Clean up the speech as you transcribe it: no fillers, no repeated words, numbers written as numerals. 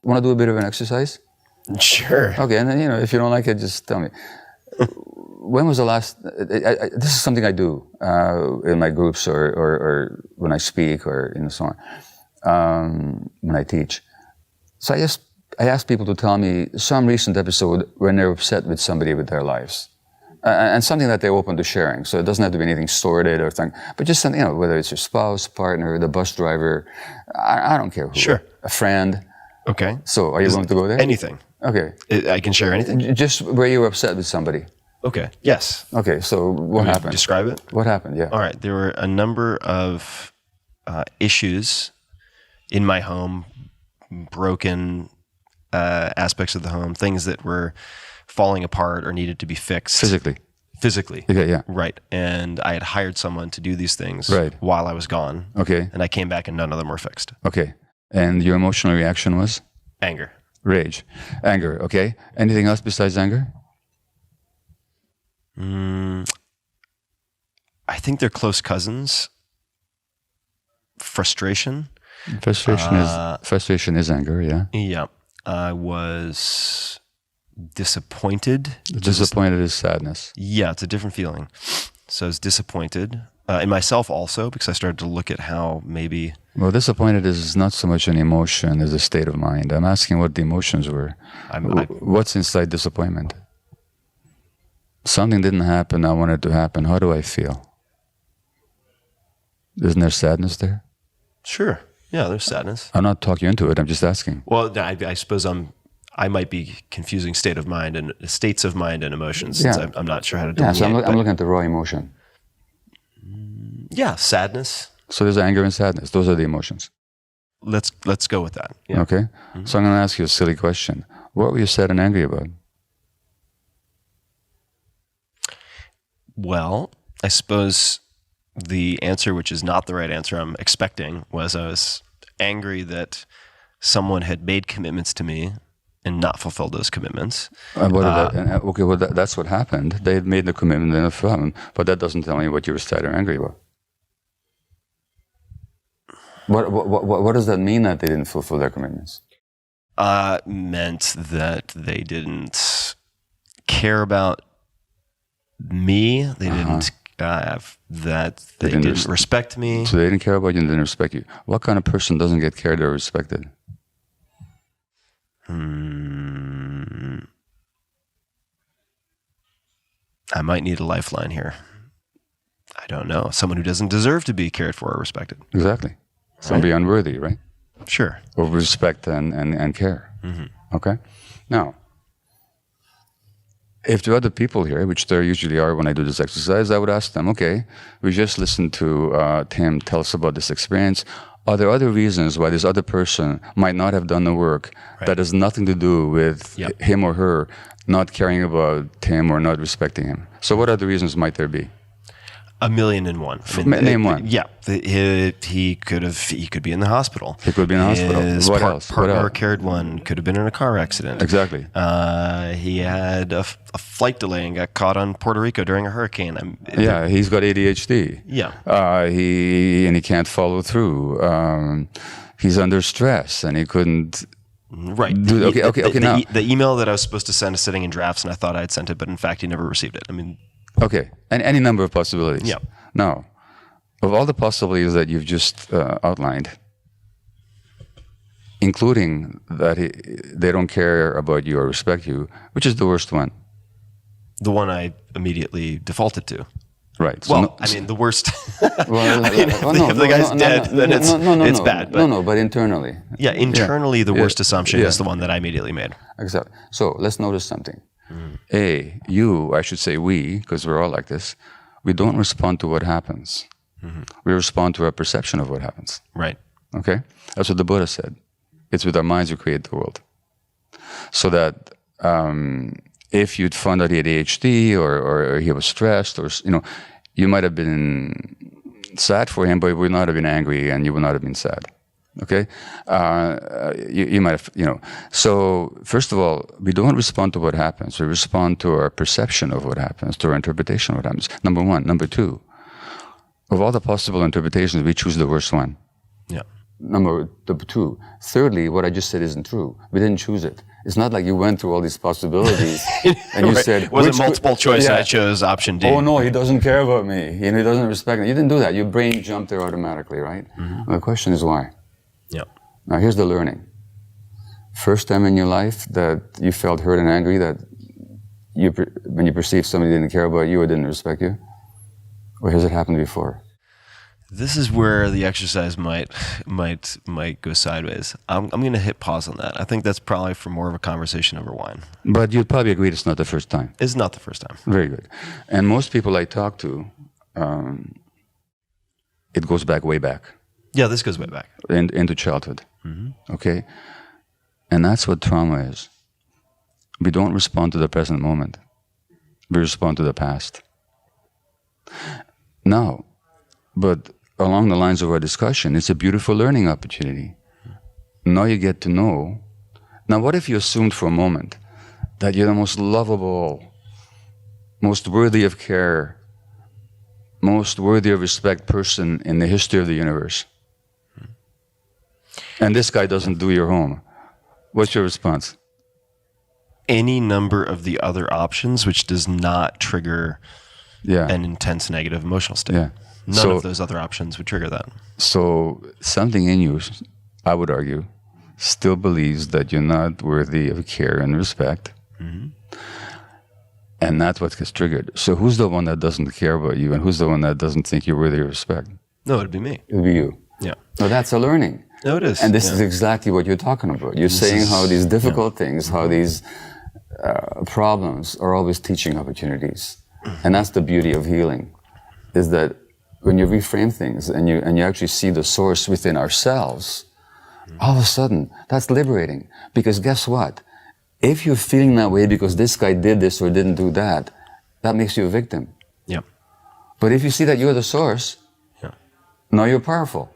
Want to do a bit of an exercise? Sure. Okay, and then, if you don't like it, just tell me. When was the last, this is something I do in my groups or when I speak or so on, when I teach. So I ask people to tell me some recent episode when they're upset with somebody with their lives. And something that they're open to sharing. So it doesn't have to be anything sordid or something, but just something, whether it's your spouse, partner, the bus driver, I don't care who. Sure. A friend. Okay. So are you willing to go there? Anything. Okay. I can share anything? Just where you were upset with somebody. Okay. Yes. Okay, so what happened? Describe it? What happened, yeah. All right. There were a number of issues in my home, broken aspects of the home, things that were falling apart or needed to be fixed. Physically. Okay, yeah. Right. And I had hired someone to do these things while I was gone. Okay. And I came back and none of them were fixed. Okay. And your emotional reaction was? Anger. Rage. Anger, okay. Anything else besides anger? I think they're close cousins. Frustration. Frustration is anger, yeah. Yeah. I was disappointed. Disappointed is sadness. Yeah, it's a different feeling. So I was disappointed in myself also, because I started to look at how maybe... Well, disappointed is not so much an emotion as a state of mind. I'm asking what the emotions were. What's inside disappointment? Something didn't happen, I want it to happen. How do I feel? Isn't there sadness there? Sure. Yeah, there's sadness. I'm not talking into it, I'm just asking. Well, I suppose I might be confusing state of mind and states of mind and emotions. Yeah. Since I'm not sure how to delineate. Yeah, so I'm looking at the raw emotion. Yeah, sadness. So there's anger and sadness. Those are the emotions. Let's go with that. Yeah. Okay. Mm-hmm. So I'm going to ask you a silly question. What were you sad and angry about? Well, I suppose the answer, which is not the right answer I'm expecting, was I was angry that someone had made commitments to me and not fulfilled those commitments. Okay, well, that's what happened. They had made the commitment and fulfilled, but that doesn't tell me what you were sad or angry about. What does that mean that they didn't fulfill their commitments? Meant that they didn't care about me. They didn't they didn't respect me. So they didn't care about you and didn't respect you. What kind of person doesn't get cared or respected? I might need a lifeline here. I don't know. Someone who doesn't deserve to be cared for or respected. Exactly. Somebody unworthy, right? Sure. Of respect and care. Mm-hmm. Okay? Now, if there are other people here, which there usually are when I do this exercise, I would ask them, okay, we just listened to Tim tell us about this experience. Are there other reasons why this other person might not have done the work that has nothing to do with him or her not caring about him or not respecting him? So what other reasons might there be? 1,000,001. Name one. Yeah, he could be in the hospital. He could be in the hospital. What else? Partner carried one. Could have been in a car accident. Exactly. He had a flight delay and got caught on Puerto Rico during a hurricane. He's got ADHD. Yeah. He can't follow through. He's under stress and he couldn't. Right. Okay. Now the email that I was supposed to send is sitting in drafts, and I thought I had sent it, but in fact, he never received it. I mean. Okay, and any number of possibilities. Yeah. Now, of all the possibilities that you've just outlined, including that they don't care about you or respect you, which is the worst one? The one I immediately defaulted to. Right. So the worst. If the guy's dead, then it's bad. But internally. Yeah, internally, the worst assumption is the one that I immediately made. Exactly. So let's notice something. I should say we, because we're all like this, we don't respond to what happens. Mm-hmm. We respond to our perception of what happens. Right. Okay? That's what the Buddha said. It's with our minds we create the world. So that if you'd found out he had ADHD or he was stressed, or you might have been sad for him, but you would not have been angry and you would not have been sad. Okay? You might have, So, first of all, we don't respond to what happens. We respond to our perception of what happens, to our interpretation of what happens. Number one. Number two, of all the possible interpretations, we choose the worst one. Yeah. number two. Thirdly, what I just said isn't true. We didn't choose it. It's not like you went through all these possibilities and you said... It wasn't multiple choice and I chose option D. Oh no, he doesn't care about me. He doesn't respect me. You didn't do that. Your brain jumped there automatically, right? Mm-hmm. The question is why? Yeah. Now here's the learning. First time in your life that you felt hurt and angry that when you perceived somebody didn't care about you or didn't respect you? Or has it happened before? This is where the exercise might go sideways. I'm going to hit pause on that. I think that's probably for more of a conversation over wine. But you'd probably agree it's not the first time. It's not the first time. Very good. And most people I talk to, it goes back way back. Yeah, this goes way back. Into childhood. Mm-hmm. Okay? And that's what trauma is. We don't respond to the present moment. We respond to the past. Now, but along the lines of our discussion, it's a beautiful learning opportunity. Now you get to know. Now, what if you assumed for a moment that you're the most lovable, most worthy of care, most worthy of respect person in the history of the universe? And this guy doesn't do your home. What's your response? Any number of the other options which does not trigger an intense negative emotional state. Yeah. None of those other options would trigger that. So something in you, I would argue, still believes that you're not worthy of care and respect. Mm-hmm. And that's what gets triggered. So who's the one that doesn't care about you and who's the one that doesn't think you're worthy of respect? No, it'd be me. It'd be you. Yeah. No, that's a learning. No, it is. And this is exactly what you're talking about. You're saying how these difficult things, how these problems are always teaching opportunities. And that's the beauty of healing, is that when you reframe things and you actually see the source within ourselves, all of a sudden, that's liberating. Because guess what? If you're feeling that way because this guy did this or didn't do that, that makes you a victim. Yeah. But if you see that you're the source, now you're powerful.